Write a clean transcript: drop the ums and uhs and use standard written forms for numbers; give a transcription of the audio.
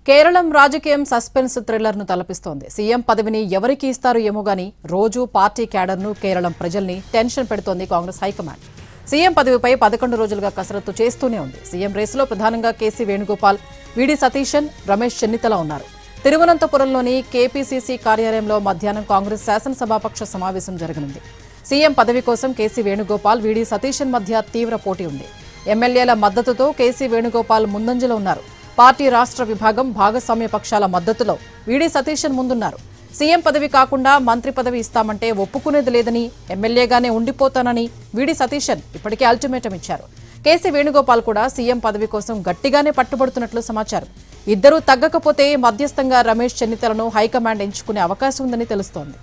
కేరళం రాజకీయం suspense thriller ను తలపిస్తోంది. CM పదవిని ఎవరికి ఇస్తారు ఏమో గానీ రోజు పార్టీ క్యాడర్ ను కేరళం ప్రజల్ని టెన్షన్ పెడుతోంది కాంగ్రెస్ హైకమాండ్. సీఎం పదవిపై 11 రోజులుగా కసరత్తు చేస్తూనే ఉంది. సీఎం రేసులో ప్రధానంగా కేసీ వేణుగోపాల్, వీడి సతీశన్, రమేష్ చెన్నితల ఉన్నారు. తిరువనంతపురంలోని కేపీసీసీ కార్యాలయంలో మధ్యాహ్నం కాంగ్రెస్ శాసనసభాపక్ష సమావేశం జరగనుంది. సీఎం పదవి కోసం కేసీ వేణుగోపాల్, వీడి సతీశన్ మధ్య తీవ్ర పోటీ ఉంది. ఎమ్మెల్యేల మద్దతుతో కేసీ వేణుగోపాల్ ముందంజలో ఉన్నారు. పార్టీ రాష్ట్ర విభాగం, భాగస్వామ్య పక్షాల మద్దతులో వీడి సతీశన్ ముందున్నారు. సీఎం పదవి కాకుండా మంత్రి పదవి ఇస్తామంటే ఒప్పుకునేది లేదని, ఎమ్మెల్యేగానే ఉండిపోతానని వీడి సతీశన్ ఇప్పటికే అల్టిమేటం ఇచ్చారు. కేసీ వేణుగోపాల్ కూడా సీఎం పదవి కోసం గట్టిగానే పట్టుబడుతున్నట్లు సమాచారం. ఇద్దరూ తగ్గకపోతే మధ్యస్థంగా రమేష్ చెన్నితలను హైకమాండ్ ఎంచుకునే అవకాశం ఉందని తెలుస్తోంది.